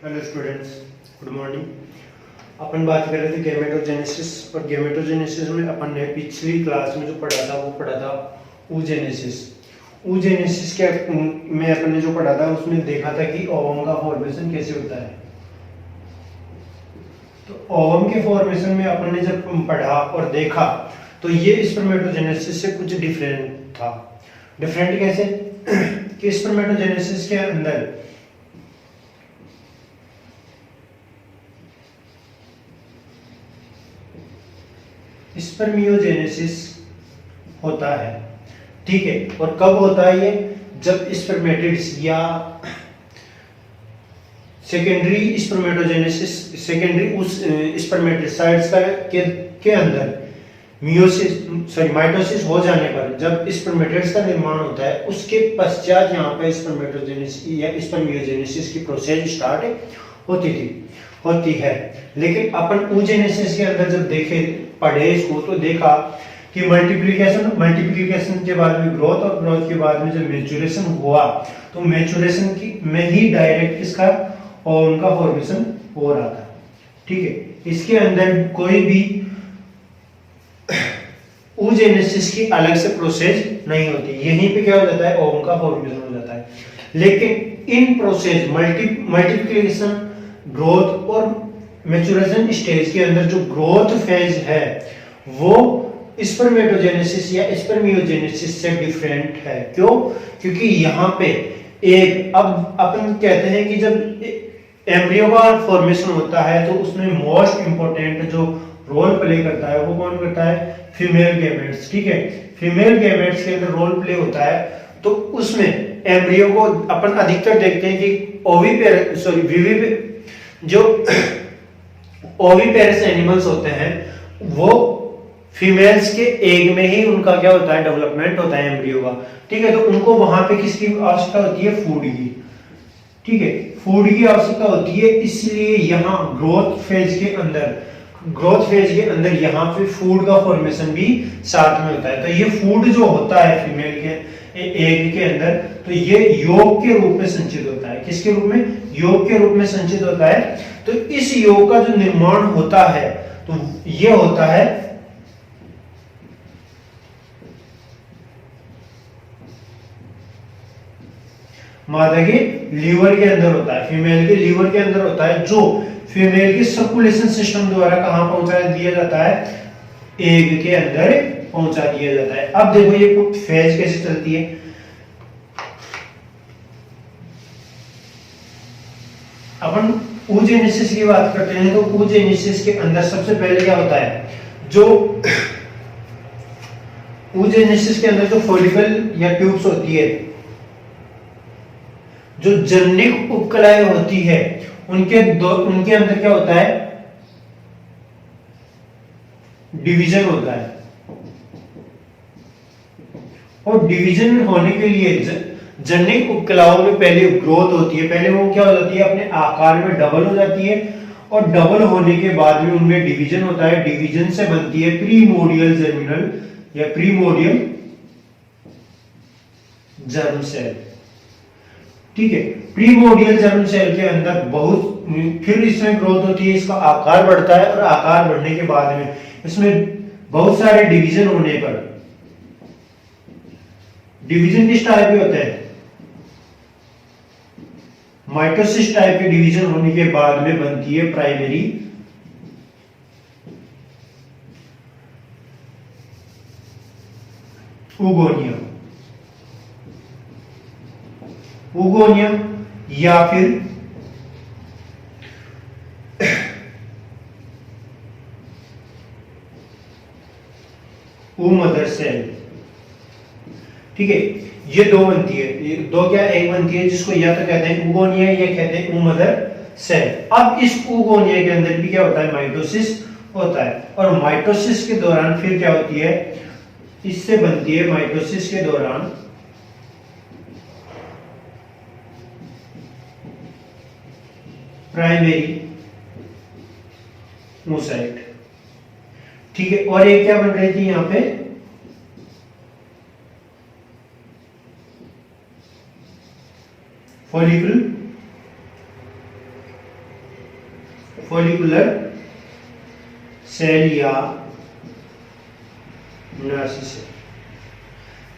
Hello students, good morning. अपन बात कर रहे थे गैमेटोजेनेसिस, और गैमेटोजेनेसिस में अपन ने पिछली क्लास में जो पढ़ा था वो पढ़ा था oogenesis। oogenesis के में अपन ने जो पढ़ा था उसमें देखा था कि ओवम का फॉर्मेशन कैसे होता है। तो ओवम के फॉर्मेशन में अपन ने जब पढ़ा और देखा तो ये स्पर्मेटोजेनेसिस से कुछ डिफरेंट था। डिफरेंट कैसे कि स्पर्मेटोजेनेसिस के अंदर स्पर्मियोजेनेसिस होता है, ठीक है। और कब होता है ये? जब स्पर्मेटिड्स या सेकेंडरी स्पर्मेटोजेनेसिस, सेकेंडरी उस स्पर्मेटिसाइड्स के अंदर माइटोसिस हो जाने पर जब स्पर्मेटिड्स का निर्माण होता है, उसके पश्चात यहाँ पे स्पर्मेटोजेनेसिस या स्पर्मियोजेनेसिस की प्रोसेस स्टार्ट होती है। लेकिन अपन oogenesis के अंदर जब देखे पढ़े इसको तो देखा कि मल्टीप्लिकेशन के बाद में ग्रोथ, और ग्रोथ के बाद में जब मैच्योरेशन हुआ तो मैच्योरेशन की में ही डायरेक्ट इसका ओवम का फॉर्मेशन हो रहा था, ठीक है। इसके अंदर कोई भी oogenesis की अलग से प्रोसेस नहीं होती, यहीं पे क्या हो जाता है, ओवम का फॉर्मेशन हो जाता है। लेकिन इन प्रोसेस मल्टीप्लिकेशन, ग्रोथ और मैच्योरेशन स्टेज के अंदर जो ग्रोथ फेज है वो स्पर्मेटोजेनेसिस या स्पर्मियोजेनेसिस से डिफरेंट है। क्यों? क्योंकि यहाँ पे एक, अब अपन कहते हैं कि जब एम्ब्रियो का फॉर्मेशन होता है तो उसमें मोस्ट इंपोर्टेंट जो रोल प्ले करता है वो कौन करता है? फीमेल गैमेट्स, ठीक है। फीमेल गैमेट्स के अंदर रोल प्ले होता है। तो उसमें एम्ब्रियो को अपन अधिकतर देखते हैं कि जो ओविपेरस एनिमल्स होते हैं वो फीमेल्स के एग में ही उनका क्या होता है, डेवलपमेंट होता है एम्ब्रियो का, ठीक है। तो उनको वहां पे किसकी आवश्यकता होती है? फूड की, ठीक है। फूड की आवश्यकता होती है, इसलिए यहाँ ग्रोथ फेज के अंदर यहाँ पे फूड का फॉर्मेशन भी साथ में होता है। तो ये फूड जो होता है फीमेल के एग के अंदर, तो ये योग के रूप में संचित होता है। किसके रूप में? योग के रूप में संचित होता है। तो इस योग का जो निर्माण होता है तो ये होता है मादा के लीवर के अंदर होता है, फीमेल के लीवर के अंदर होता है, जो फीमेल के सर्कुलेशन सिस्टम द्वारा कहां पहुंचा दिया जाता है? एग के अंदर पहुंचा दिया जाता है। अब देखो ये फेज कैसे चलती है। अपन oogenesis की बात करते हैं तो oogenesis के अंदर सबसे पहले क्या होता है? जो oogenesis के अंदर जो फॉलिकल या ट्यूब्स होती है, जो जननिक उपकलाएं होती है, उनके अंदर क्या होता है? डिवीजन होता है। और डिवीजन होने के लिए जननिक उपकलाओं में पहले ग्रोथ होती है, पहले वो क्या हो जाती है, अपने आकार में डबल हो जाती है, और डबल होने के बाद में उनमें डिवीजन होता है। डिवीजन से बनती है प्रीमोडियल जर्मिनल या प्रीमोडियल जर्म सेल, ठीक है। प्रीमोडियल जर्म सेल के अंदर फिर इसमें ग्रोथ होती है, इसका आकार बढ़ता है, और आकार बढ़ने के बाद में इसमें बहुत सारे डिवीजन होने पर, डिवीजन किस टाइप के होते हैं? माइटोसिस टाइप के डिवीजन होने के बाद में बनती है प्राइमरी उगोनियम या फिर मदर सेल, ठीक है। ये दो बनती है, ये दो क्या, एक बनती है जिसको या तो कहते हैं उगोनिया या कहते हैं मदर सेल। अब इस उगोनिया के अंदर भी क्या होता है? माइटोसिस होता है। और माइटोसिस के दौरान फिर क्या होती है? इससे बनती है माइटोसिस के दौरान प्राइमरी oocyte, ठीक है। और एक क्या बन रही थी यहां पे? फॉलिकल फॉलिकुलर सेल या नर्स सेल।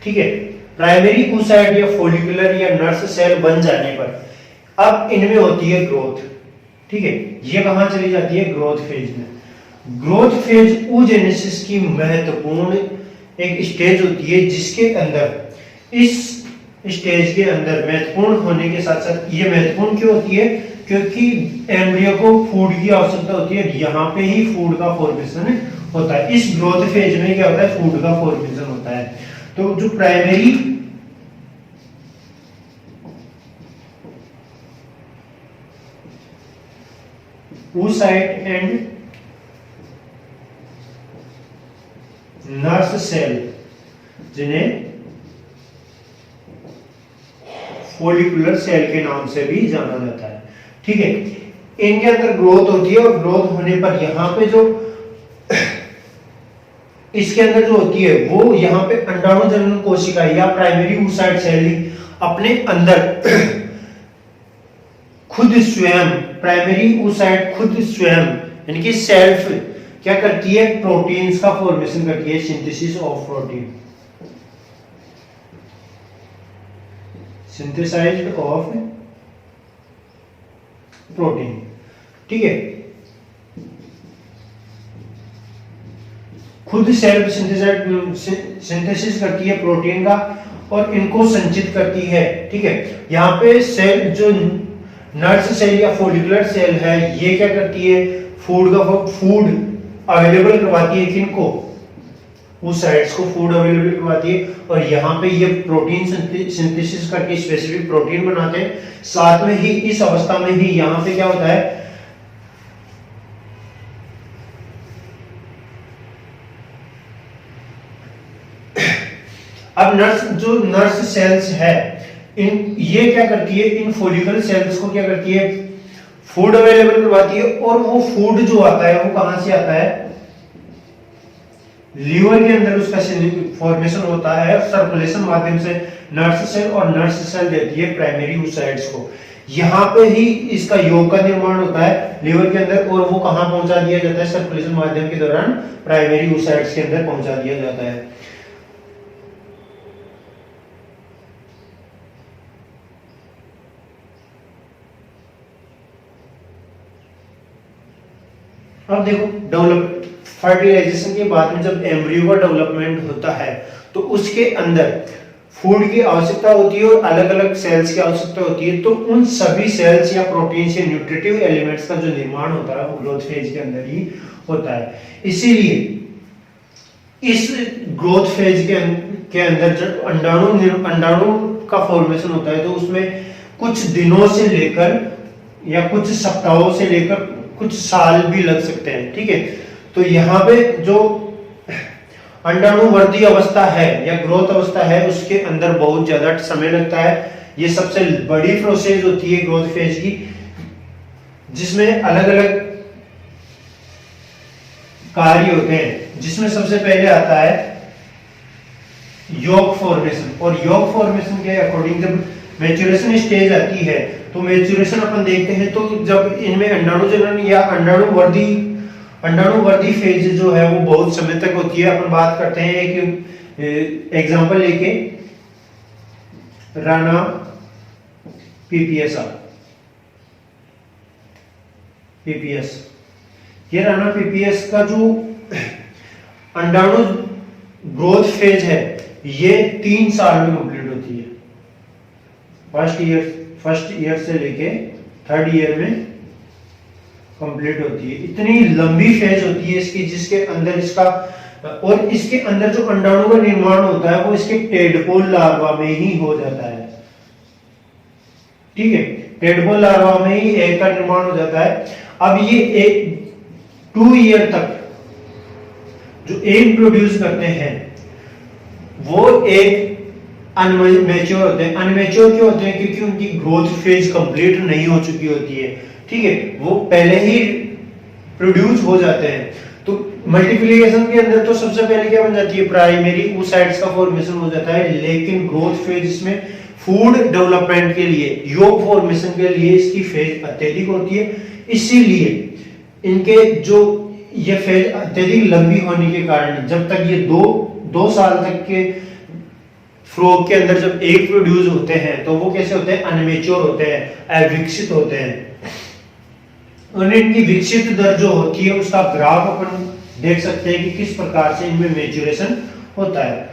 ठीक है, प्राइमरी oocyte या फॉलिकुलर या नर्स सेल बन जाने पर अब इनमें होती है ग्रोथ। ठीक है, ये कहां चली जाती है? ग्रोथ फेज में। ग्रोथ फेज oogenesis की महत्वपूर्ण एक स्टेज होती है, जिसके अंदर इस स्टेज के अंदर महत्वपूर्ण होने के साथ साथ, ये महत्वपूर्ण क्यों होती है? क्योंकि एम्ब्रियो को फूड की आवश्यकता होती है, यहाँ पे ही फूड का फॉर्मेशन होता है। इस ग्रोथ फेज में क्या होता है? फूड का फॉर्मेशन होता है। तो जो primary oocyte and nurse cell, जिन्हें फॉलिकुलर सेल के नाम से भी जाना जाता है। ठीक है, इनके अंदर ग्रोथ होती है और ग्रोथ होने पर यहाँ पे जो इसके अंदर जो होती है वो यहाँ पे अंडाणु जनन कोशिका या प्राइमरी oocyte सेल अपने अंदर खुद स्वयं, प्राइमरी oocyte खुद स्वयं यानी कि सेल्फ क्या करती है? प्रोटीन्स का फॉर्मेशन करती है, synthesis of protein, synthesized of protein. ठीक है, खुद सेल्फ सिंथेसिस करती है प्रोटीन का और इनको संचित करती है। ठीक है, यहाँ पे सेल जो नर्स सेल या फॉलिकुलर सेल है, ये क्या करती है? फूड अवेलेबल करवाती है। किनको? oocytes को फूड अवेलेबल करवाती है और यहाँ पे ये प्रोटीन सिंथेसिस करके स्पेसिफिक प्रोटीन बनाते हैं। साथ में ही इस अवस्था में ही यहाँ पे क्या होता है? अब नर्स सेल्स है, ये क्या करती है? इन फॉलिकुलर सेल्स को क्या करती है? फूड अवेलेबल करवाती है और वो फूड जो आता है वो कहां से आता है? लीवर के अंदर उसका फॉर्मेशन होता है सर्कुलेशन माध्यम से। नर्स सेल और नर्स सेल देती है प्राइमरी oocytes को। यहाँ पे ही इसका योग का निर्माण होता है लीवर के अंदर और वो कहां पहुंचा दिया जाता है? सर्कुलेशन माध्यम के दौरान प्राइमरी oocytes के अंदर पहुंचा दिया जाता है। अब देखो, फर्टिलाइजेशन के बाद में जब एम्ब्रियो का डेवलपमेंट होता है तो उसके अंदर फूड की आवश्यकता होती है और अलग अलग सेल्स की आवश्यकता होती है। तो उन सभी सेल्स या प्रोटीन्स या न्यूट्रिटिव एलिमेंट्स का जो निर्माण होता है वो ग्रोथ फेज के अंदर ही होता है। इसीलिए इस ग्रोथ फेज के अंदर जब अंडाणु का फॉर्मेशन होता है तो उसमें कुछ दिनों से लेकर या कुछ सप्ताहों से लेकर कुछ साल भी लग सकते हैं। ठीक है, तो यहाँ पे जो अंडाणुवर्ती अवस्था है या ग्रोथ अवस्था है उसके अंदर बहुत ज्यादा समय लगता है। ये सबसे बड़ी प्रोसेस होती है ग्रोथ फेज की, जिसमें अलग अलग कार्य होते हैं। जिसमें सबसे पहले आता है योग फॉर्मेशन, और योग फॉर्मेशन के अकॉर्डिंग जब मैच्योरेशन स्टेज आती है तो मैच्योरेशन अपन देखते हैं तो जब इनमें अंडाणु जनन या अंडाणुवर्ती फेज जो है वो बहुत समय तक होती है। अपन बात करते हैं एक एग्जांपल लेके, राणा पीपीएस ये राणा पीपीएस का जो अंडाणु ग्रोथ फेज है ये 3 साल में कंप्लीट होती है। फर्स्ट ईयर से लेके 3rd ईयर में कंप्लीट होती है। इतनी लंबी फेज होती है इसकी, जिसके अंदर इसके अंदर जो अंडाणु का निर्माण होता है वो इसके टेडपोल लार्वा में ही हो जाता है। ठीक है, टेडपोल लार्वा में ही एग का निर्माण हो जाता है। अब ये 2 ईयर तक जो एग प्रोड्यूस करते हैं वो एग अनमेच्योर होते हैं। अनमेच्योर क्यों होते हैं? क्योंकि उनकी ग्रोथ फेज कंप्लीट नहीं हो चुकी होती है। ठीक है, वो पहले ही प्रोड्यूस हो जाते हैं। तो मल्टीप्लिकेशन के अंदर तो सबसे पहले क्या बन जाती है? प्राइमरी oocytes का फॉर्मेशन हो जाता है। लेकिन ग्रोथ फेज में फूड डेवलपमेंट के लिए, योग फॉर्मेशन के लिए इसकी फेज अत्यधिक होती है। इसीलिए इनके जो ये फेज अत्यधिक लंबी होने के कारण जब तक ये दो साल तक के फ्रॉग के अंदर जब एग प्रोड्यूस होते हैं तो वो कैसे होते हैं, अनमेच्योर होते हैं, अविकसित होते हैं। और इनकी विकसित दर जो होती है उसका ग्राफ अपन देख सकते हैं कि किस प्रकार से इनमें मैच्योरेशन होता है।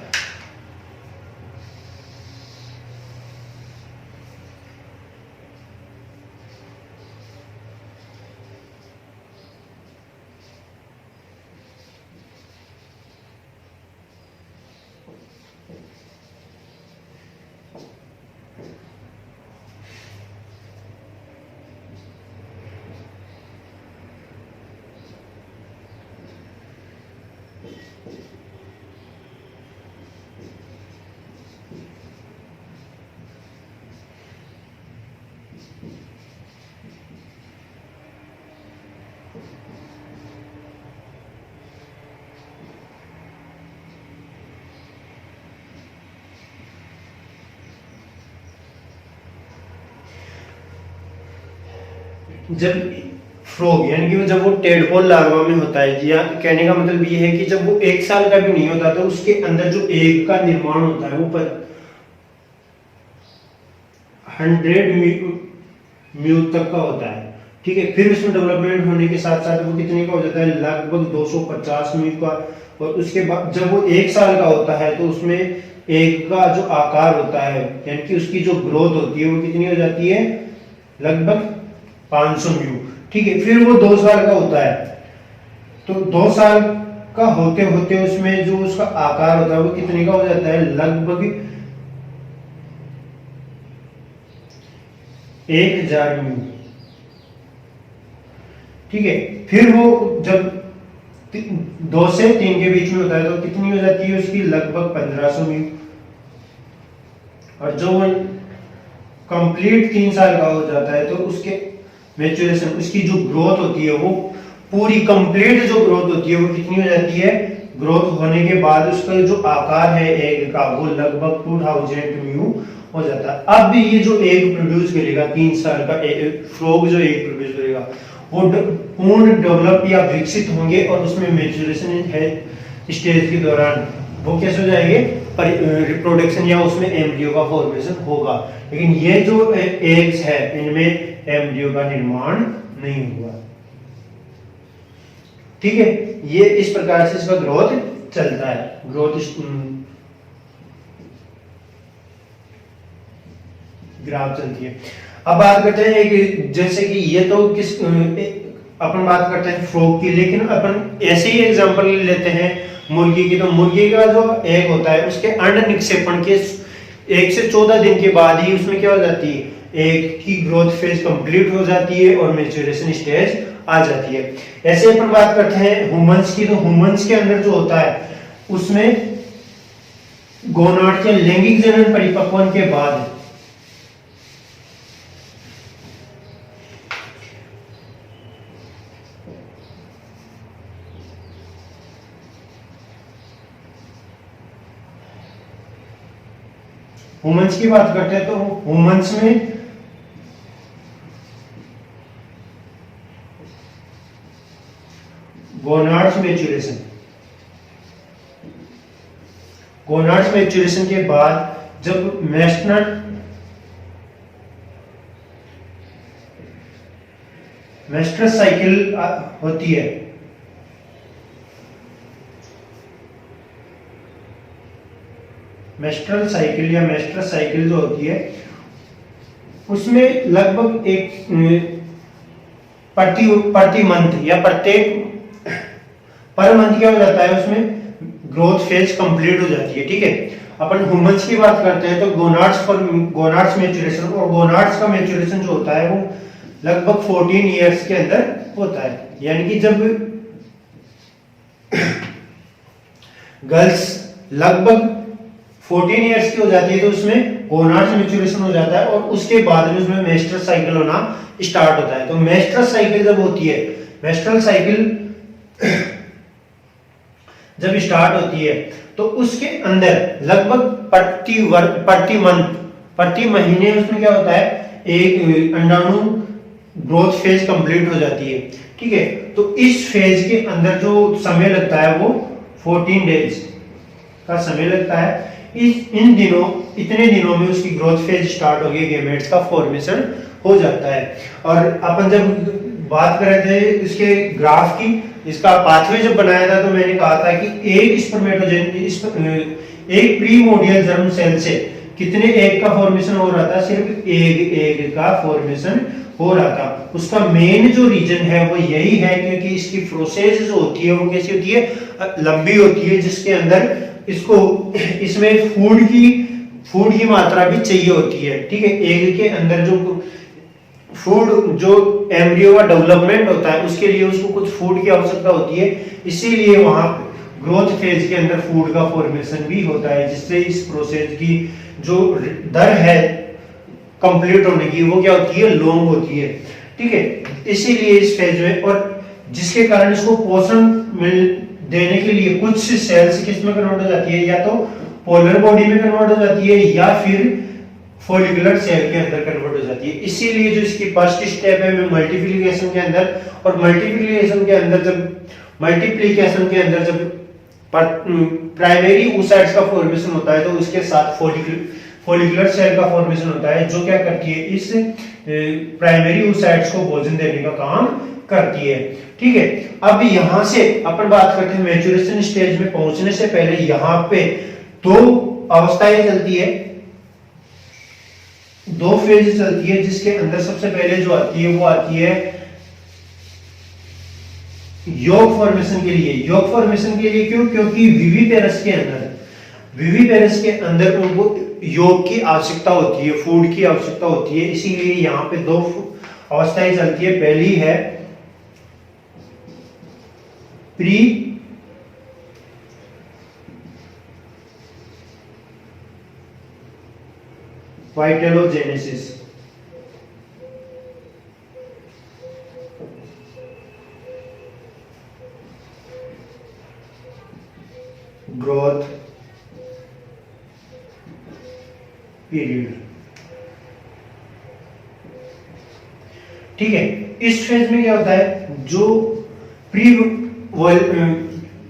जब फ्रॉग यानी कि जब वो टेडपोल लार्वा में होता है, या कहने का मतलब ये है कि जब वो 1 साल का भी नहीं होता तो उसके अंदर जो एग का निर्माण होता है वो पर 100 म्यू तक का होता है, ठीक है। फिर उसमें डेवलपमेंट होने के साथ साथ वो कितने का हो जाता है, लगभग 250 म्यू का। और उसके बाद जब वो 1 साल का होता है तो उसमें एग का जो आकार होता है यानी कि उसकी जो ग्रोथ होती है वो कितनी हो जाती है, लगभग 500 म्यू, ठीक है। फिर वो 2 साल का होता है तो 2 साल का होते होते उसमें जो उसका आकार होता है वो कितने का हो जाता है, लगभग 1000 म्यू, ठीक है। फिर वो जब 2 से 3 के बीच में होता है तो कितनी हो जाती है उसकी, लगभग 1500 म्यू। और जो कंप्लीट 3 साल का हो जाता है तो उसके मैच्योरेशन, उसकी जो ग्रोथ होती है वो पूरी कंप्लीट जो ग्रोथ होती है वो कितनी हो जाती है, ग्रोथ होने के बाद उसका जो आकार है एग का वो लगभग 2000 म्यू हो जाता है। अब भी ये जो एग प्रोड्यूस करेगा 3 साल का फ्रॉग जो एग प्रोड्यूस करेगा वो पूर्ण डेवलप या विकसित होंगे और उसमें मैच्योरेशन है स्टेज के दौरान वो कैसे हो जाएंगे, रिप्रोडक्शन या उसमें एम्ब्रियो का फॉर्मेशन होगा। लेकिन ये जो एग्स है इनमें एम्ब्रियो का निर्माण नहीं हुआ, ठीक है। ये इस प्रकार से इसका ग्रोथ चलता है, ग्रोथ ग्राफ चलती है। अब बात करते हैं एक, जैसे कि ये तो किस अपन बात करते हैं फ्रॉग की, लेकिन अपन ऐसे ही एग्जांपल लेते हैं मुर्गी की। तो मुर्गी का जो एग होता है उसके अंड निक्षेपण के 1 से 14 दिन के बाद ही उसमें क्या हो जाती है, एग की ग्रोथ फेज कंप्लीट हो जाती है और मैच्योरेशन स्टेज आ जाती है। ऐसे अपन बात करते हैं ह्यूमंस की। तो ह्यूमंस के अंदर जो होता है उसमें गोनाड के लैंगिक जनन परिपक्वन के बाद ह्यूमंस की बात करते हैं तो ह्यूमंस में गोनाड्स मैच्योरेशन के बाद जब मेस्ट्रस साइकिल होती है, मेस्ट्रल साइकिल या मेस्ट्रस साइकिल जो होती है उसमें लगभग एक प्रति मंथ या प्रत्येक पर मंथ क्या हो जाता है, उसमें ग्रोथ फेज कंप्लीट हो जाती है, ठीक है। अपन ह्यूमंस की बात करते हैं तो गोनाड्स मैच्योरेशन, और गोनाड्स का मैच्योरेशन जो होता है वो लगभग 14 इयर्स के अंदर होता है। यानी कि जब गर्ल्स लगभग 14 इयर्स की हो जाती है तो उसमें गोनाड्स मैच्योरेशन हो जाता है और उसके बाद में उसमें मेस्ट्रस साइकिल होना स्टार्ट होता है। तो मेस्ट्रस साइकिल जब होती है, मेस्ट्रल साइकिल जब स्टार्ट होती है तो उसके अंदर लगभग प्रति महीने उसमें क्या होता है, एक अंडाणु ग्रोथ फेज कंप्लीट हो जाती है। ठीक है, तो इस फेज के अंदर जो समय लगता है वो 14 डेज का समय लगता है। इन दिनों, इतने दिनों में उसकी ग्रोथ फेज स्टार्ट होगी, गेमेट्स का फॉर्मेशन हो जाता है। और अपन जब बात कर रहे थे इसके ग्राफ की, इसका पाथवे जब बनाया था, तो मैंने कहा था कि एक स्पर्मेटोजेन, एक प्रीमोर्डियल जर्म सेल से कितने एग का फॉर्मेशन हो रहा था? सिर्फ एग का फॉर्मेशन हो रहा था। उसका मेन जो रीजन है वो यही है, क्योंकि इसकी प्रोसेस जो होती है वो कैसी होती है? लंबी होती है, जिसके अंदर इसको, इसमें फूड की मात्रा भी चाहिए होती है। ठीक है, एग के अंदर जो फूड, जो एम्ब्रियो का डेवलपमेंट होता है, उसके लिए उसको कुछ फूड की आवश्यकता होती है, इसीलिए वहां ग्रोथ फेज के अंदर फूड का फॉर्मेशन भी होता है, जिससे इस प्रोसेस की जो दर है कंप्लीट होने की, वो क्या होती है? लॉन्ग होती है। ठीक है, इसीलिए इस फेज में, और जिसके कारण इसको पोषण देने के लिए कुछ सेल्स किस में कन्वर्ट हो जाती है? या तो पोलर बॉडी में कन्वर्ट हो जाती है, या फिर फॉलिकुलर सेल के अंदर कन्वर्ट हो जाती है। इसीलिए जो इसकी फर्स्ट स्टेप है मल्टीप्लिकेशन के अंदर, और मल्टीप्लिकेशन के अंदर जब प्राइमरी oocytes का फॉर्मेशन होता है, तो उसके साथ फॉलिकुलर सेल का फॉर्मेशन होता है, जो क्या करती है? इस प्राइमरी oocytes को भोजन देने का काम करती है। ठीक है, अब यहां से अपन बात करते हैं मैच्योरेशन स्टेज में पहुंचने से पहले यहां पे दो अवस्थाएं चलती है, दो फेज चलती है, जिसके अंदर सबसे पहले जो आती है वो आती है योग फॉर्मेशन के लिए। योग फॉर्मेशन के लिए क्यों? क्योंकि विविपेरस के अंदर उनको योग की आवश्यकता होती है, फूड की आवश्यकता होती है, इसीलिए यहाँ पे दो अवस्थाएं चलती है। पहली है प्री वाइटेलोजेनेसिस, ग्रोथ पीरियड। ठीक है, इस फेज में क्या होता है? जो प्री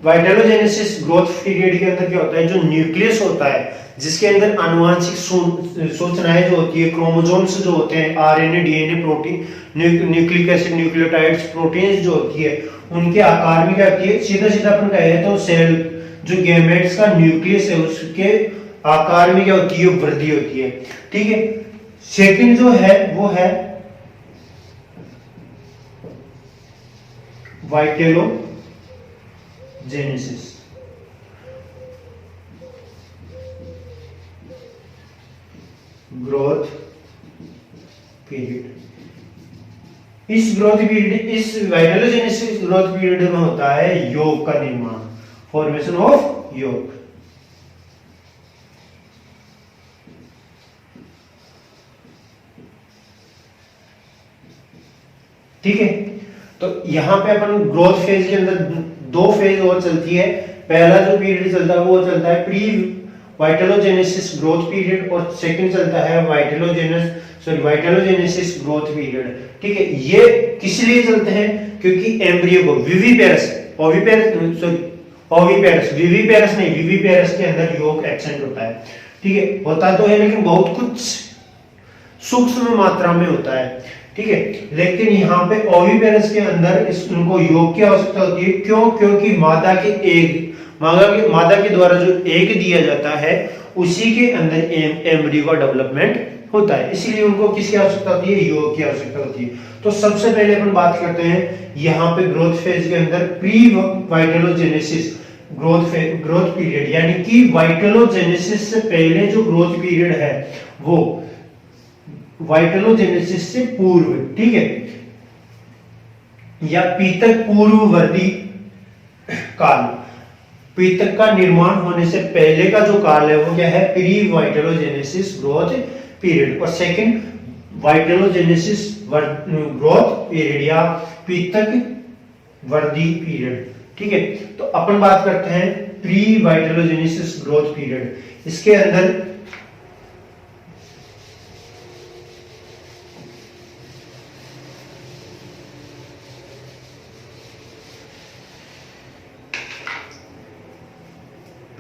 वाइटेलोजेनेसिस ग्रोथ पीरियड के अंदर क्या होता है? जो न्यूक्लियस होता है, जिसके अंदर आनुवांशिक सूचनाएं जो होती है, क्रोमोसोम्स जो होते हैं, RNA, DNA, protein, nucleic acid, nucleotides, proteins जो होती है, उनके आकार में क्या होती है? सीधा सीधा अपन कहें तो सेल, जो गैमेट्स का न्यूक्लियस है, उसके आकार में क्या होती है? वृद्धि होती है। ठीक है, सेकंड जो है वो है वाइटेलोजेनेसिस। Growth period. इस वाइटेलोजेनेसिस ग्रोथ पीरियड में होता है योग का निर्माण, फॉर्मेशन ऑफ योग। ठीक है, तो यहां पे अपन ग्रोथ फेज के अंदर दो फेज और चलती है। पहला जो पीरियड चलता है वो चलता है प्री वाइटेलोजेनेसिस ग्रोथ पीरियड, और सेकंड चलता है वाइटेलोजेनेसिस ग्रोथ पीरियड। ठीक है, ये किस लिए चलते हैं? क्योंकि एम्ब्रियो को विविपेरस के अंदर योग एब्सेंट होता है। ठीक है, होता तो है, लेकिन बहुत कुछ सूक्ष्म मात्रा में होता है। ठीक है, लेकिन यहाँ पे ओविपेरस के अंदर उनको योग की आवश्यकता होती है। क्यों? क्योंकि मादा के द्वारा जो एग दिया जाता है, उसी के अंदर एम्ब्रियो का डेवलपमेंट होता है, इसीलिए उनको किसकी आवश्यकता होती है? योग की आवश्यकता होती है। तो सबसे पहले अपन बात करते हैं यहाँ पे ग्रोथ फेज के अंदर प्री वाइटेलोजेनेसिस ग्रोथ पीरियड, यानी कि वाइटेलोजेनेसिस से पहले जो ग्रोथ पीरियड है वो वाइटेलोजेनेसिस से पूर्व। ठीक है, या पीतक पूर्ववर्ती काल, पीतक का निर्माण होने से पहले का जो काल है वो क्या है? Pre vitellogenesis growth period. और सेकंड वाइटेलोजेनेसिस ग्रोथ पीरियड या पीतक वर्दी पीरियड। ठीक है, तो अपन बात करते हैं प्री वाइटेलोजेनेसिस ग्रोथ पीरियड। इसके अंदर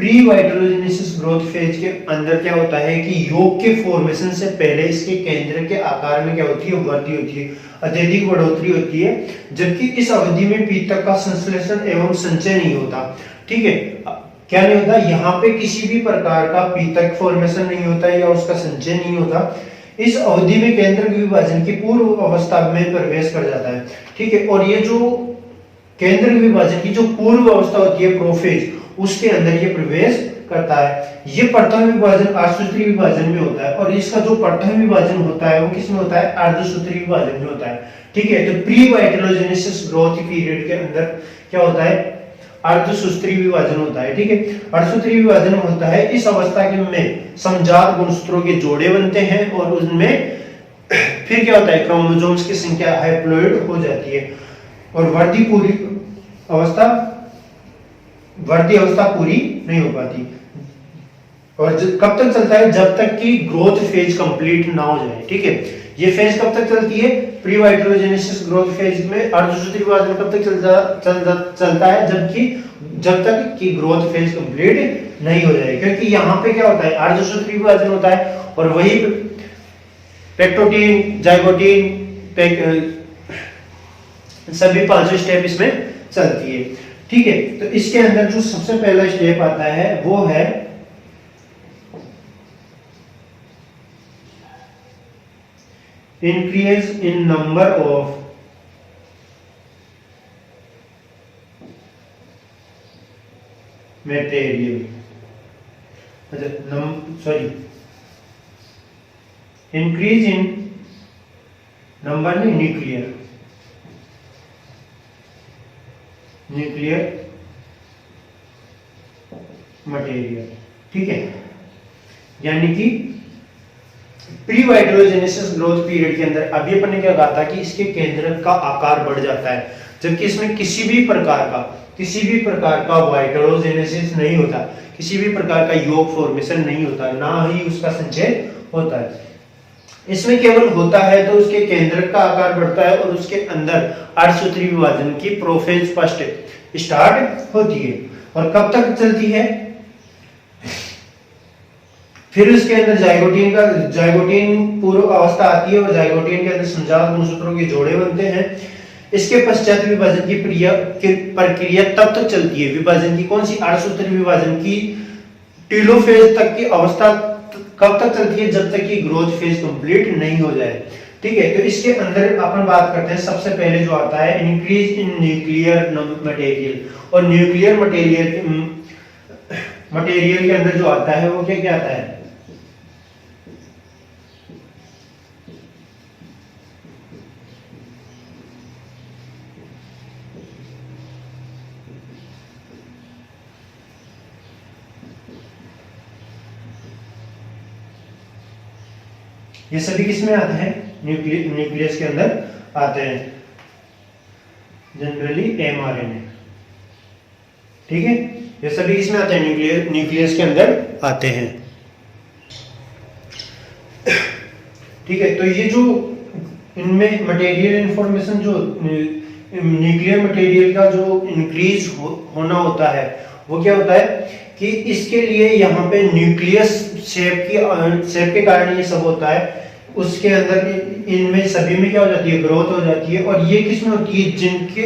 प्री वाइटलोजेनेसिस ग्रोथ फेज के अंदर क्या होता है कि योग के फॉर्मेशन से पहले इसके केंद्र के आकार में क्या होती है, वृद्धि होती है, अत्यधिक बढ़ोतरी होती है, जबकि इस अवधि में पीतक का संश्लेषण एवं संचय नहीं होता। ठीक है, क्या नहीं होता, यहाँ पे किसी भी प्रकार का पीतक फॉर्मेशन नहीं होता या उसका संचय नहीं होता। इस अवधि में केंद्र विभाजन की पूर्व अवस्था में प्रवेश कर जाता है। ठीक है, और ये जो केंद्र विभाजन की जो पूर्व अवस्था होती है प्रोफेज, उसके अंदर ये प्रवेश करता है। ये प्रथम विभाजन अर्धसूत्री विभाजन में होता है, और इसका जो प्रथम विभाजन होता है वो किसमें होता है, अर्धसूत्री विभाजन में होता है। ठीक है, तो प्री वाइटलोजेनेसिस ग्रोथ पीरियड के अंदर क्या होता है, अर्धसूत्री विभाजन होता है। ठीक है, अर्धसूत्री विभाजन होता है, इस अवस्था के में समजात गुणसूत्रों के जोड़े बनते हैं और उनमें फिर क्या होता है, क्रोमोसोम्स की संख्या हैप्लॉइड हो जाती है और वृद्धि अवस्था पूरी नहीं हो पाती। और कब तक चलता है, जब तक कि ग्रोथ फेज कंप्लीट ना हो जाए। ठीक है, ये फेज कब तक चलती है, प्री वाइटलोजेनेसिस ग्रोथ फेज में अर्धसूत्री विभाजन कब तक चलता है, जब तक कि ग्रोथ फेज कंप्लीट नहीं हो जाए। क्योंकि यहाँ पे क्या होता है, अर्धसूत्री विभाजन होता है और वही पेक्टोटीन, जाइगोटीन, सभी पांचों स्टेप इसमें चलती है। ठीक है, तो इसके अंदर जो सबसे पहला स्टेप आता है वो है increase in number of material, increase in number में न्यूक्लियर मटेरियल। ठीक है, यानी कि प्री वाइटलोजेनेसिस ग्रोथ पीरियड के अंदर अभी अपन ने क्या कहा था कि इसके केंद्र का आकार बढ़ जाता है, जबकि इसमें किसी भी प्रकार का वाइटलोजेनेसिस नहीं होता, किसी भी प्रकार का योग फॉर्मेशन नहीं होता, ना ही उसका संचय होता है। इसमें केवल होता है तो उसके केंद्र का आकार बढ़ता है और उसके अंदर अर्धसूत्री विभाजन की प्रोफेज फर्स्ट स्टार्ट होती है। और कब तक चलती है, फिर उसके अंदर जाइगोटीन पूर्व अवस्था आती है और जाइगोटीन के अंदर संजात गुणसूत्रों के जोड़े बनते हैं। इसके पश्चात विभाजन की प्रक्रिया तब तक चलती है, विभाजन की कौन सी, अर्धसूत्री विभाजन की टेलोफेज तक की अवस्था कब तक चलती है, जब तक कि ग्रोथ फेज कंप्लीट नहीं हो जाए। ठीक है, तो इसके अंदर अपन बात करते हैं, सबसे पहले जो आता है इंक्रीज इन न्यूक्लियर मटेरियल, और न्यूक्लियर मटेरियल के अंदर जो आता है वो क्या आता है, ये सभी किसमें आते हैं, न्यूक्लियस के अंदर आते हैं, जनरली एमआरएनए। ठीक है, ये सभी किसमें आते हैं, न्यूक्लियस के अंदर आते हैं। ठीक है, तो ये जो इनमें मटेरियल इंफॉर्मेशन, जो न्यूक्लियर मटेरियल का जो इंक्रीज होना होता है वो क्या होता है कि इसके लिए यहाँ पे न्यूक्लियस शेप के कारण ये सब होता है। उसके अंदर इनमें सभी में क्या हो जाती है, ग्रोथ हो जाती है। और ये किसमें होती है, जिनके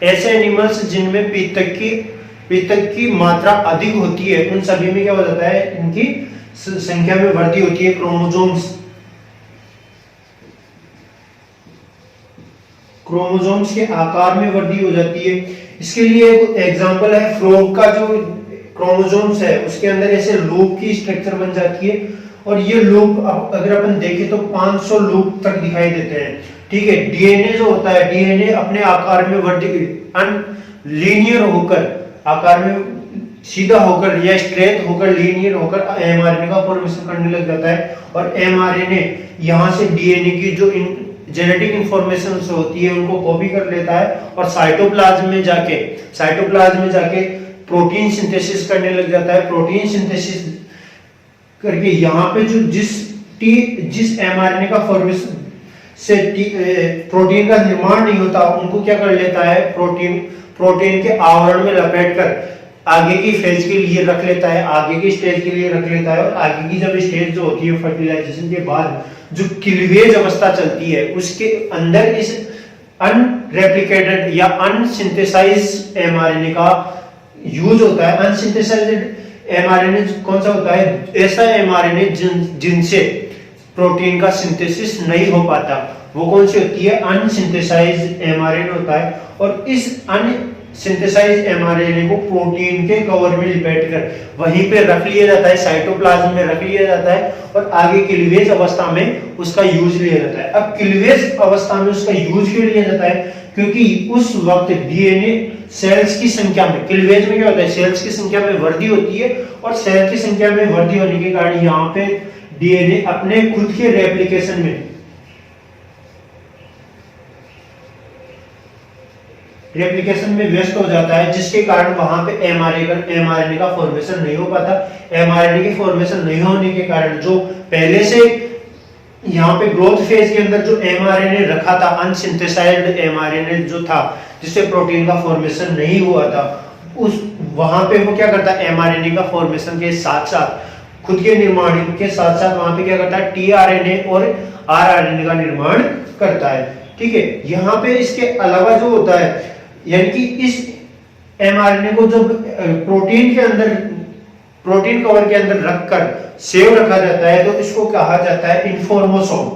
ऐसे एनिमल्स जिनमें पीतक की मात्रा अधिक होती है, उन सभी में क्या हो जाता है, इनकी संख्या में वृद्धि होती है। क्रोमोसोम्स के आकार में वृद्धि हो जाती है। इसके लिए एक एग्जांपल है, फ्रॉग का जो क्रोमोसोम्स है उसके अंदर ऐसे लूप की स्ट्रक्चर बन जाती है, और ये लूप अगर अपन देखें तो 500 लूप तक दिखाई देते हैं। ठीक है, डीएनए जो होता है, डीएनए अपने आकार में लीनियर होकर, आकार में सीधा होकर या स्ट्रेट होकर, लीनियर होकर एमआरएनए का फॉर्मेशन करने लग जाता है। और एमआरएनए यहां से डीएनए की जो जेनेटिक इंफॉर्मेशन होती है उनको कॉपी कर लेता है और साइटोप्लाज्म में जाके प्रोटीन सिंथेसिस करने लग जाता है। प्रोटीन सिंथेसिस करके यहाँ पे जो जिस एमआरएनए का फॉर्मेशन से प्रोटीन का निर्माण नहीं होता, उनको क्या कर लेता है, प्रोटीन के आवरण में लपेटकर आगे की फेज के लिए रख लेता है, आगे की स्टेज के लिए रख लेता है, और आगे की जब स्टेज जो होती है फर्टिलाइजेशन के बाद जो क्लीवेज अवस्था चलती है उसके अंदर इस अनरेप्लिकेटेड या अनसिंथेसाइज्ड एमआरएनए का यूज होता है। अनसिंथेसाइज्ड एमआरएनए कौन सा होता है? ऐसा एमआरएनए जिनसे प्रोटीन का सिंथेसिस नहीं हो पाता, वो कौन सी होती है? अनसिंथेसाइज्ड एमआरएनए होता है। और इस अनसिंथेसाइज्ड एमआरएनए को प्रोटीन के कवर में लिपेट कर वहीं पे रख लिया जाता है, साइटोप्लाज्म में रख लिया जाता है, और आगे क्लीवेज अवस्था में उसका यूज लिया जाता है। अब क्लीवेज अवस्था में उसका यूज क्यों लिया जाता है? क्योंकि उस वक्त डीएनए सेल्स की संख्या में, क्लीवेज में क्या होता है? सेल्स की संख्या में वृद्धि होती है, और सेल की संख्या में वृद्धि होने के कारण यहाँ पे डीएनए अपने खुद के रेप्लिकेशन में व्यस्त हो जाता है, जिसके कारण वहां पे एमआरएनए का फॉर्मेशन नहीं हो पाता। एमआरएनए की फॉर्मेशन नहीं होने के कारण जो पहले से यहाँ पे ग्रोथ फेज के अंदर जो एमआरएनए रखा था, अनसिंथेसाइज्ड एमआरएनए जो था जिससे प्रोटीन का फॉर्मेशन नहीं हुआ था, उस वहां पे वो क्या करता है? एमआरएनए का फॉर्मेशन के साथ साथ, खुद के निर्माण के साथ साथ वहां पे क्या करता है? टीआरएनए और आरआरएनए का निर्माण करता है। ठीक है, यहाँ पे इसके अलावा जो होता है, यानी कि इस एमआरएनए को जब प्रोटीन के अंदर, प्रोटीन कवर के अंदर रखकर सेव रखा जाता है, तो इसको कहा जाता है इन्फॉर्मोसोम।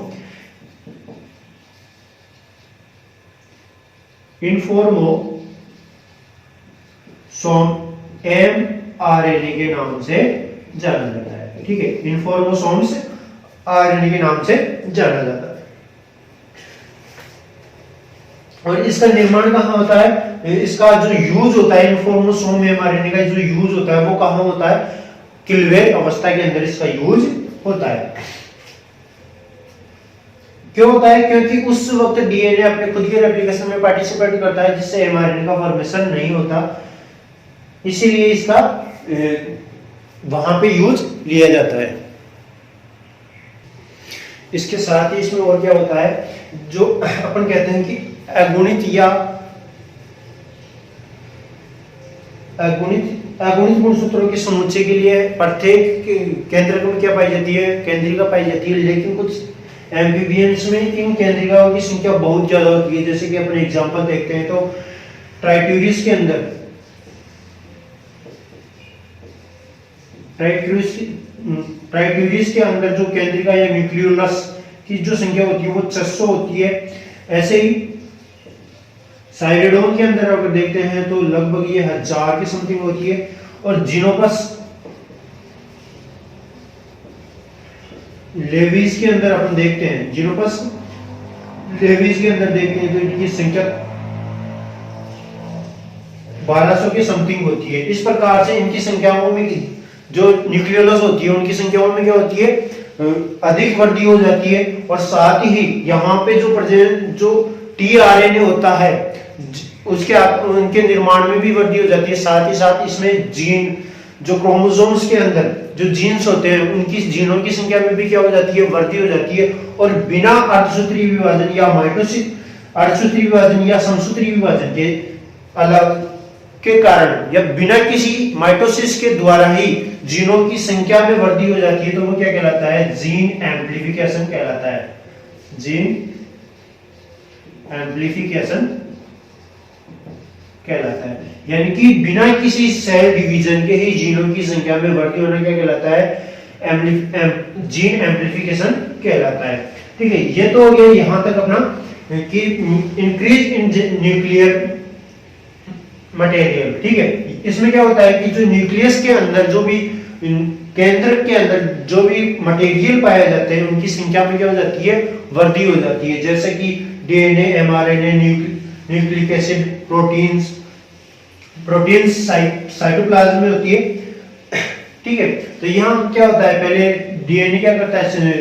एमआरएनए के नाम से जाना जाता है। ठीक है, इन्फॉर्मोसोम्स आरएनए के नाम से जाना जाता है। और इसका निर्माण कहाँ होता है? इसका जो यूज होता है, इन्फॉर्मोसोम एमआरएनए का जो यूज होता है वो कहाँ होता है? क्लीवेज अवस्था के अंदर इसका यूज होता है। क्यों होता है? क्योंकि उस वक्त डीएनए अपने खुद के रेप्लिकेशन में पार्टिसिपेट करता है, जिससे एमआरएनए का फॉर्मेशन नहीं होता, इसीलिए इसका वहां पे यूज लिया जाता है। इसके साथ ही इसमें और क्या होता है, जो अपन कहते हैं कि अगुणित या अगुणित गुणसूत्रों के समुच्चय के लिए प्रत्येक केंद्रक में क्या पाई जाती है? केंद्रिका पाई जाती है। लेकिन कुछ एम्फीबियंस में इन केंद्रिकाओं की संख्या बहुत ज्यादा होती है। जैसे कि अपने एग्जांपल देखते हैं तो ट्राइट्यूरिस के अंदर जो केंद्रिका या न्यूक्लियोलस की जो संख्या होती है वो 600 होती है। ऐसे ही साइरेडोन के अंदर अगर देखते हैं तो लगभग ये 1000 की समथिंग होती है। और जीनोपस लेविस के अंदर अपन देखते हैं, जीनोपस लेविस के अंदर देखते हैं तो इनकी संख्या 1200 की समथिंग होती है। इस प्रकार से इनकी संख्याओं में जो न्यूक्लियोलस होती है उनकी संख्याओं में क्या होती है? अधिक वृद्धि हो जाती है। और साथ ही यहाँ पे जो टीआरएनए होता है उसके उनके निर्माण में भी वृद्धि हो जाती है। साथ ही साथ इसमें जीन, जो क्रोमोसोम्स के अंदर जो जीन्स होते हैं उनकी जीनों की संख्या में भी क्या हो जाती है? वृद्धि हो जाती है। और बिना अर्धसूत्रीय विभाजन या माइटोसिस अर्धसूत्रीय विभाजन या समसूत्रीय विभाजन के अलग के कारण या बिना किसी माइटोसिस के द्वारा ही जीनों की संख्या में वृद्धि हो जाती है, तो वो क्या कहलाता है? जीन एम्प्लीफिकेशन कहलाता है। जीन एम्प्लीफिकेशन कहलाता है। यानी कि बिना किसी सेल डिवीजन के ही जीनों की संख्या में वृद्धि होना क्या कहलाता है? जीन एम्प्लीफिकेशन कहलाता है। ठीक है, ये तो हो गया यहां तक अपना कि इंक्रीज इन न्यूक्लियर मटेरियल। ठीक है, इसमें क्या होता है कि जो न्यूक्लियस के अंदर जो भी केंद्र के अंदर जो भी मटेरियल पाए जाते हैं उनकी संख्या में क्या हो जाती है? वृद्धि हो जाती है। जैसे कि DNA, mRNA, nucleic acid, proteins cytoplasm में होती है। ठीक है, तो यहाँ क्या होता है? पहले डीएनए क्या करता है?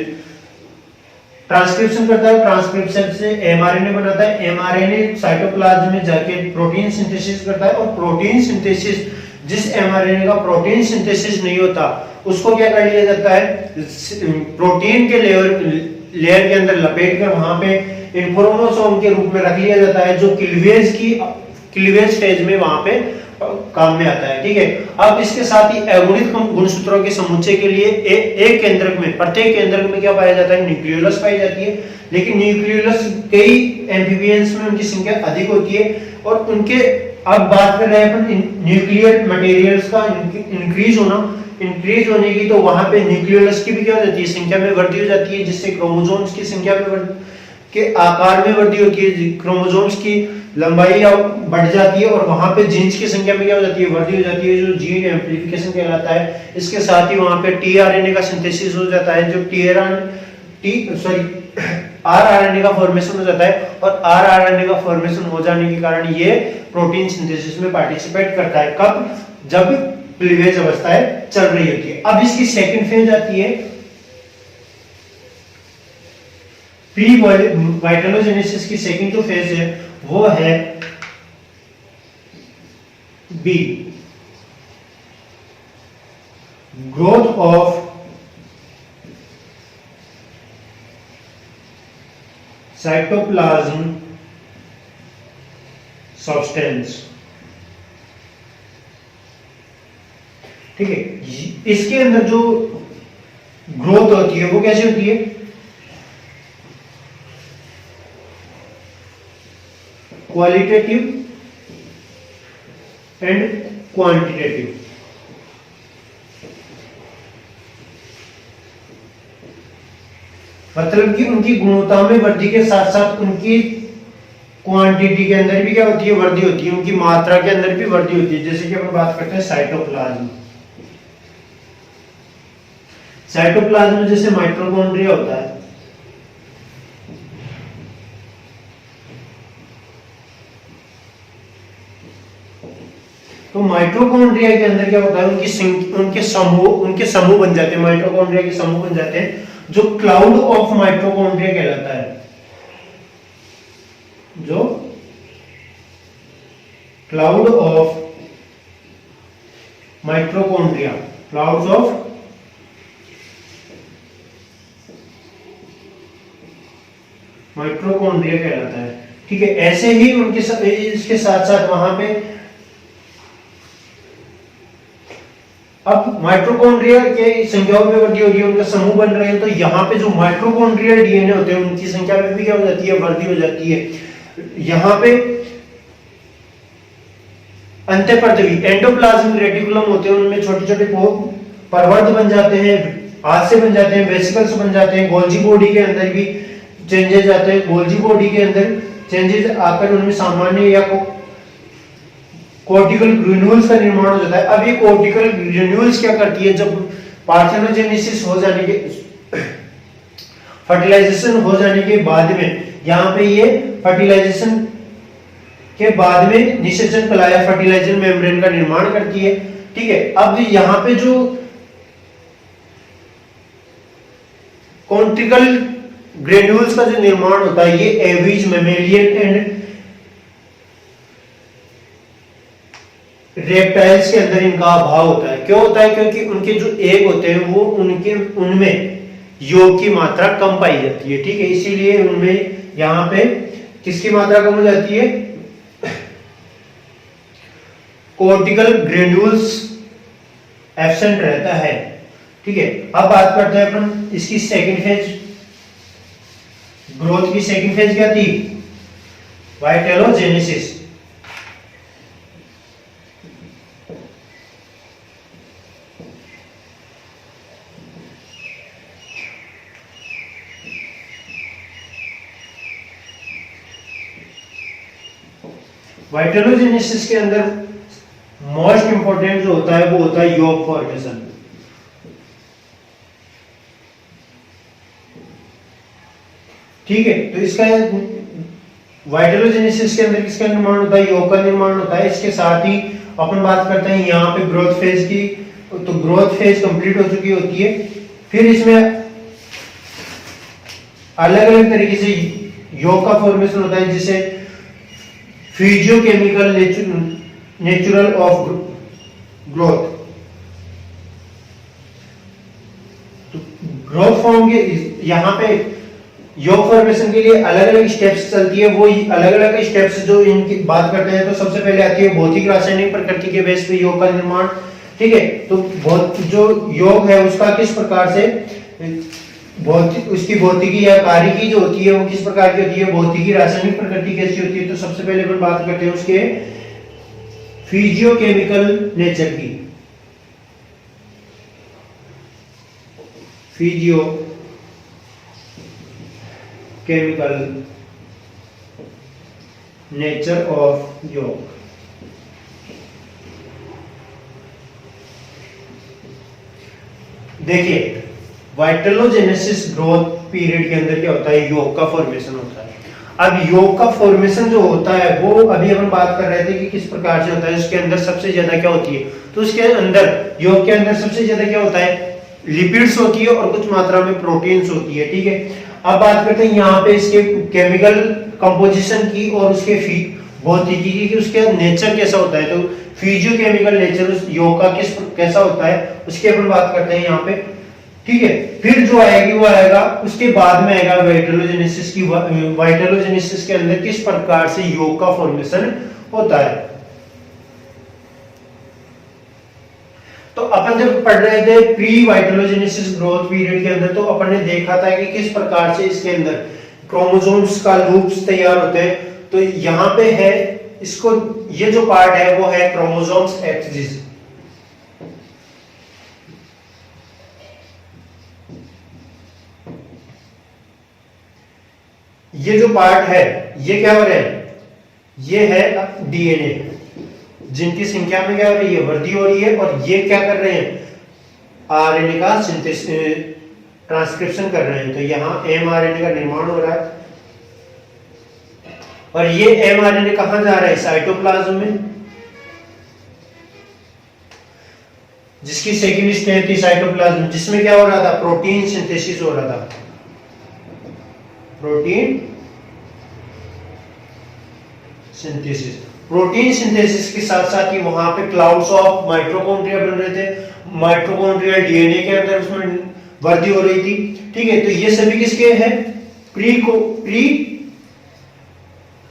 ट्रांसक्रिप्शन करता है, ट्रांसक्रिप्शन से एमआरएनए बनाता है, एमआरएनए साइटोप्लाज्म में जाके प्रोटीन सिंथेसिस करता है। और प्रोटीन सिंथेसिस, जिस एमआरएनए का प्रोटीन सिंथेसिस नहीं होता उसको क्या कर लिया जाता है? प्रोटीन के लेयर के अंदर लपेट कर वहां पे इन्फॉर्मोसोम के रूप में रख लिया जाता है, जो क्लीवेज फेज में वहां पे काम में आता है, ठीक है। अब इसके साथ ही अगुणित गुणसूत्रों के समुच्चय के लिए एक केंद्रक में, प्रत्येक केंद्रक में क्या पाया जाता है, न्यूक्लियोलस पाई जाती है। लेकिन न्यूक्लियोलस कई एम्फीबियंस में उनकी संख्या अधिक होती है और उनके, अब बात कर रहे हैं अपन न्यूक्लियर मटेरियल्स का इंक्रीज होने की, तो वहां पे न्यूक्लियोलस की भी क्या हो जाती है, संख्या में वृद्धि हो जाती है, जिससे क्रोमोसोम्स की संख्या में के आकार में वृद्धि होती है, क्रोमोसोम्स की लंबाई बढ़ जाती है और वहां पे जीन्स की संख्या में क्या हो जाती है, वृद्धि हो जाती है, जो जीन एम्प्लीफिकेशन कहलाता है। इसके साथ ही वहां पे टीआरएनए का सिंथेसिस हो जाता है, जो आरआरएनए का फॉर्मेशन हो जाता है और आरआरएनए का फॉर्मेशन हो जाने के कारण ये प्रोटीन सिंथेसिस में पार्टिसिपेट करता है। कब? जब क्लीवेज अवस्थाएं चल रही होती है। अब इसकी सेकंड फेज आती है, प्री वाइटलोजेनेसिस की सेकंड जो फेज है वो है B, growth of cytoplasm substance, ठीक है। इसके अंदर जो ग्रोथ होती है वो कैसे होती है, क्वालिटेटिव एंड क्वांटिटेटिव। मतलब कि उनकी गुणवत्ता में वृद्धि के साथ साथ उनकी क्वांटिटी के अंदर भी क्या होती है, वृद्धि होती है, उनकी मात्रा के अंदर भी वृद्धि होती है। जैसे कि अपन बात करते हैं साइटोप्लाज्म, साइटोप्लाज्म में जैसे माइटोकॉन्ड्रिया होता है, तो माइटोकॉन्ड्रिया के अंदर क्या होता है, उनके समूह बन जाते हैं, माइटोकॉन्ड्रिया के समूह बन जाते हैं, जो क्लाउड ऑफ माइटोकॉन्ड्रिया कहलाता है, जो cloud of mitochondria, clouds of mitochondria कहलाता है, ठीक है। ऐसे ही इसके साथ साथ वहां पे अब माइटोकॉन्ड्रिया के संख्याओं में वृद्धि हो रही है, उनका समूह बन रहे हैं, तो यहाँ पे जो माइटोकॉन्ड्रियल डीएनए होते हैं उनकी संख्या में भी क्या हो जाती है, वृद्धि हो जाती है। यहाँ पे अंत्यपृथवी एंडोप्लाज्मिक रेटिकुलम होते हैं, उनमें छोटे छोटे परवर्ध बन जाते हैं, हाथ बन जाते हैं, वेसिकल्स बन जाते हैं, गोल्जी बॉडी के अंदर भी चेंजेस आते हैं, गोल्जी बॉडी के अंदर चेंजेस आकर उनमें सामान्य या कोर्टिकल ग्रेन्यूल्स का निर्माण हो जाता है। अब ये कोर्टिकल ग्रेन्यूल्स क्या करती है, जब पार्थेनोजेनेसिस हो जाने के, फर्टिलाइजेशन हो जाने के बाद में, यहाँ पे ये फर्टिलाइजेशन के बाद में निषेचन कलाया फर्टिलाइजर मेम्ब्रेन का निर्माण करती है, ठीक है। अब यहाँ पे जो कॉन्ट्रिकल ग्रेन्यूल्स का जो निर्माण होता है, ये एवरेज मेमेलियन एंड रेप्टाइल्स के अंदर इनका अभाव होता है। क्यों होता है? क्योंकि उनके जो एग होते हैं वो उनमें योग की मात्रा कम पाई जाती है, ठीक है। इसीलिए उनमें यहाँ पे किसकी मात्रा कम हो जाती है, कोर्टिकल ग्रेन्यूल्स एब्सेंट रहता है, ठीक है। अब बात करते हैं अपन इसकी सेकंड फेज, ग्रोथ की सेकंड फेज क्या थी, वाइटेलोजेनेसिस। वाइटेलोजेनेसिस के अंदर मोस्ट इंपोर्टेंट जो होता है वो होता है योग फॉर्मेशन, ठीक है। तो इसका वाइटेलोजेनेसिस के अंदर किसका निर्माण होता है, योग का निर्माण होता है। इसके साथ ही अपन बात करते हैं यहाँ पे ग्रोथ फेज की, तो ग्रोथ फेज कंप्लीट हो चुकी होती है। फिर इसमें अलग अलग तरीके से योग का फॉर्मेशन होता है, जिसे फिजियोकेमिकल नेचुरल ऑफ ग्रोथ, तो ग्रोथ फॉर्म के यहाँ पे योग फॉर्मेशन के लिए अलग अलग स्टेप्स चलती है, वो अलग अलग स्टेप्स जो इनकी बात करते हैं, तो सबसे पहले आती है भौतिक रासायनिक प्रकृति के बेस पे योग का निर्माण। ठीक है, तो जो योग है उसका किस प्रकार से भौतिक, उसकी भौतिकी या कार्यकी जो होती है वो किस प्रकार की होती है, भौतिकी रासायनिक प्रकृति कैसी होती है। तो सबसे पहले अपन बात करते हैं उसके फिजियोकेमिकल नेचर की। फिजियोकेमिकल नेचर ऑफ योग। देखिए, वाइटलोजेनेसिस ग्रोथ पीरियड के अंदर क्या होता है, योग का फॉर्मेशन होता है। अब योग का फॉर्मेशन जो होता है वो अभी अपन बात कर रहे थे कि किस प्रकार से होता है, उसके अंदर सबसे ज्यादा क्या होती है, तो उसके अंदर योग के अंदर सबसे ज्यादा क्या होता है, लिपिड्स होती है और कुछ मात्रा में प्रोटीन्स होती है। ठीक है, अब बात करते हैं यहाँ पे इसके केमिकल कंपोजिशन की और उसके भौतिकी की, उसके नेचर कैसा होता है। तो फिजियोकेमिकल नेचर उस योग का कैसा होता है उसकी अपन बात करते हैं यहाँ पे। ठीक है, फिर जो आएगी वो आएगा उसके बाद में आएगा वाइटलोजेनेसिस की। वाइटलोजेनेसिस के अंदर किस प्रकार से योग का फॉर्मेशन होता है। तो अपन जब पढ़ रहे थे प्री वाइटलोजेनेसिस ग्रोथ पीरियड के अंदर, तो अपन ने देखा था कि किस प्रकार से इसके अंदर क्रोमोसोम्स का लूप्स तैयार होते हैं। तो यहाँ पे है इसको, ये जो पार्ट है वो है क्रोमोसोम्स एक्सिस। ये जो पार्ट है ये क्या हो रहा है, ये है डीएनए, जिनकी संख्या में क्या हो रही है, वृद्धि हो रही है। और ये क्या कर रहे हैं, आरएनए का सिंथेसिस, ट्रांसक्रिप्शन कर रहे हैं। तो यहाँ एमआरएनए का निर्माण हो रहा है और ये एमआरएनए कहां जा रहा है, साइटोप्लाज्म में, जिसकी सेकेंड स्टेज थी साइटोप्लाज्म, जिसमें क्या हो रहा था, प्रोटीन सिंथेसिस हो रहा था। प्रोटीन सिंथेसिस, प्रोटीन सिंथेसिस के साथ साथ ही वहां पे क्लाउड्स ऑफ माइटोकॉन्ड्रिया बन रहे थे, माइटोकॉन्ड्रियल डीएनए के अंदर उसमें वृद्धि हो रही थी। ठीक है, तो ये सभी किसके हैं, प्री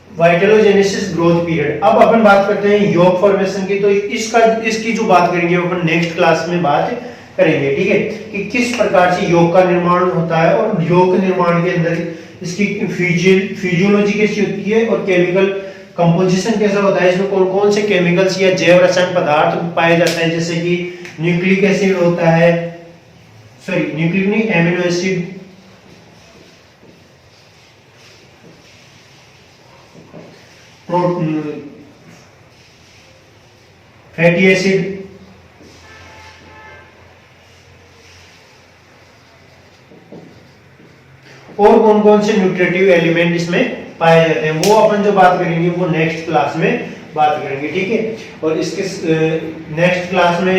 वाइटलोजेनेसिस ग्रोथ पीरियड। अब अपन बात करते हैं योग फॉर्मेशन की। तो इसकी जो बात करेंगे अपन नेक्स्ट क्लास में बात करेंगे। ठीक है, कि किस प्रकार से योग का निर्माण होता है और योग के निर्माण के अंदर इसकी फिजियोलॉजी कैसी होती है और केमिकल कंपोजिशन कैसा होता है, इसमें कौन कौन से केमिकल्स या जैव रसायन पदार्थ पाए जाते हैं, जैसे कि न्यूक्लिक एसिड होता है, सॉरी न्यूक्लिक नहीं, एमिनो एसिड, फैटी एसिड, और कौन कौन से न्यूट्रिटिव एलिमेंट इसमें पाए जाते हैं, वो अपन जो बात करेंगे वो नेक्स्ट क्लास में बात करेंगे। ठीक है, और इसके नेक्स्ट क्लास में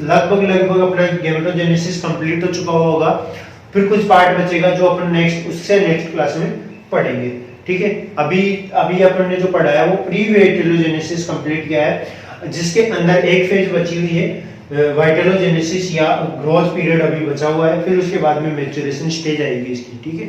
लगभग अपना गैमेटोजेनेसिस कंप्लीट हो चुका होगा, फिर कुछ पार्ट बचेगा जो अपन नेक्स्ट क्लास में पढ़ेंगे। ठीक है, अभी अपन ने जो पढ़ा है वो प्री वाइटलोजेनेसिस कंप्लीट किया है, जिसके अंदर एक फेज बची हुई है वाइटलोजेनेसिस या ग्रोथ पीरियड अभी बचा हुआ है, फिर उसके बाद में मैच्योरेशन स्टेज आएगी इसकी। ठीक है।